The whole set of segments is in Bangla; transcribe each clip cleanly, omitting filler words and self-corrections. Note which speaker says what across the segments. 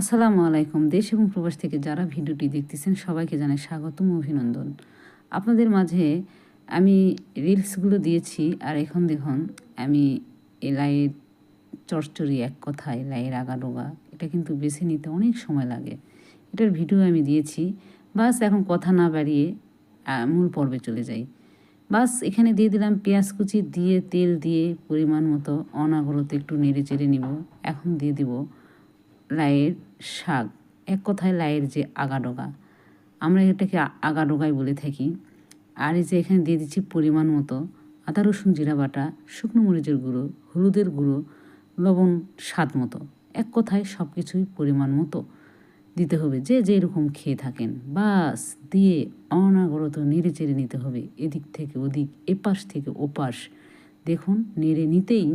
Speaker 1: আসসালামু আলাইকুম। দেশ এবং প্রবাস থেকে যারা ভিডিওটি দেখতেছেন সবাইকে জানাই স্বাগতম ও অভিনন্দন। আপনাদের মাঝে আমি রিলসগুলো দিয়েছি আর এখন দেখুন আমি লাইয়ের চচ্চড়ি এক কথায় লাইয়ের আগাডোগা এটা কিন্তু বেছে নিতে অনেক সময় লাগে। এটার ভিডিও আমি দিয়েছি। বাস এখন কথা না বাড়িয়ে মূল পর্বে চলে যাই। বাস এখানে দিয়ে দিলাম পেঁয়াজ কুচি দিয়ে তেল দিয়ে পরিমাণ মতো অনাগরত একটু নেড়ে চেড়ে নিব। এখন দিয়ে দিব লাইয়ের শাক, এক কথায় লাইয়ের যে আগাডোগা, আমরা এটাকে আগাডোগাই বলে থাকি। আর এই যে এখানে দিয়ে দিচ্ছি পরিমাণ মতো আদা রসুন জিরা বাটা, শুকনো মরিচের গুঁড়ো, হলুদের গুঁড়ো, লবণ স্বাদ মতো, এক কথায় সব কিছুই পরিমাণ মতো দিতে হবে যে যেরকম খেয়ে থাকেন। বাস দিয়ে অনাগরত নেড়ে চেড়ে নিতে হবে, এদিক থেকে ওদিক এপাশ থেকে ওপাশ। দেখুন নেড়ে নিতেই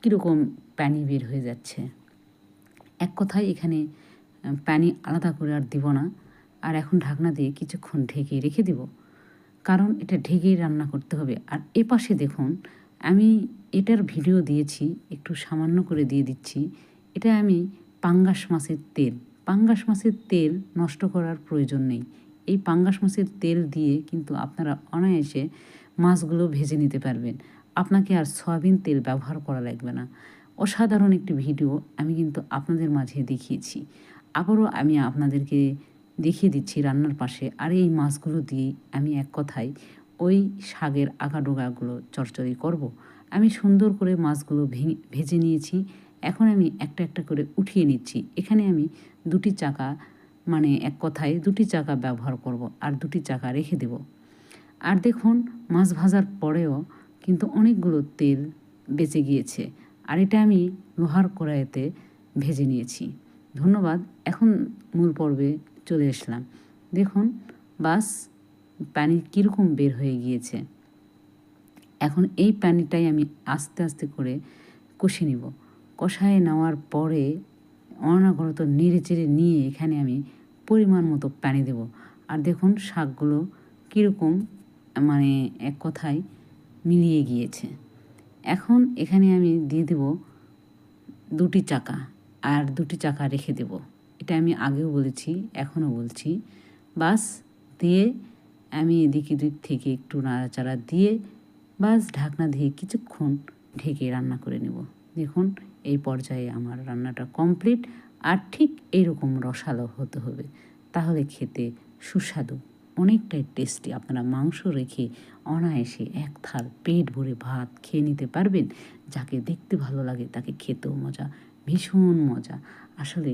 Speaker 1: কীরকম পানি বের হয়ে যাচ্ছে। এক কথায় এখানে পানি আলাদা করে আর দিব না। আর এখন ঢাকনা দিয়ে কিছুক্ষণ ঢেকে রেখে দিব, কারণ এটা ঢেকেই রান্না করতে হবে। আর এপাশে দেখুন আমি এটার ভিডিও দিয়েছি, একটু সামান্য করে দিয়ে দিচ্ছি। এটা আমি পাঙ্গাস মাছের তেল। পাঙ্গাস মাছের তেল নষ্ট করার প্রয়োজন নেই। এই পাঙ্গাস মাছের তেল দিয়ে কিন্তু আপনারা অনায়াসে মাছগুলো ভেজে নিতে পারবেন। আপনাকে আর সয়াবিন তেল ব্যবহার করা লাগবে না। অসাধারণ একটি ভিডিও আমি কিন্তু আপনাদের মাঝে দেখিয়েছি। আবারও আমি আপনাদেরকে দেখিয়ে দিচ্ছি রান্নার পাশে। আর এই মাছগুলো দিয়েই আমি এক কথায় ওই শাকের আগাডোগাগুলো চচ্চড়ি করব। আমি সুন্দর করে মাছগুলো ভেজে নিয়েছি। এখন আমি একটা একটা করে উঠিয়ে নিচ্ছি। এখানে আমি দুটি চাকা, মানে এক কথায় দুটি চাকা ব্যবহার করব আর দুটি চাকা রেখে দেব। আর দেখুন মাছ ভাজার পরেও কিন্তু অনেকগুলো তেল বেঁচে গিয়েছে। আর এটা আমি লোহার কড়াইতে ভেজে নিয়েছি। ধন্যবাদ। এখন মূল পর্বে চলে আসলাম। দেখুন বাস পানি কীরকম বের হয়ে গিয়েছে। এখন এই পানিটাই আমি আস্তে আস্তে করে কষে নিব। কষায় নেওয়ার পরে অনবরত নেড়ে চেড়ে নিয়ে এখানে আমি পরিমাণ মতো পানি দেব। আর দেখুন শাকগুলো কীরকম, মানে এক কথায় মিলিয়ে গিয়েছে। এখন এখানে আমি দিয়ে দেব দুটি চাকা, আর দুটি চাকা রেখে দেব। এটা আমি আগেও বলেছি, এখনও বলছি। বাস দিয়ে আমি এদিক ওদিক থেকে একটু নাড়াচাড়া দিয়ে বাস ঢাকনা দিয়ে কিছুক্ষণ ঢেকে রান্না করে নেব। দেখুন এই পর্যায়ে আমার রান্নাটা কমপ্লিট। আর ঠিক এইরকম রসালো হতে হবে, তাহলে খেতে সুস্বাদু, অনেকটাই টেস্টি। আপনারা মাংস রেখে অনায়াসে এক থাল পেট ভরে ভাত খেয়ে নিতে পারবেন। যাকে দেখতে ভালো লাগে তাকে খেতেও মজা, ভীষণ মজা আসলে।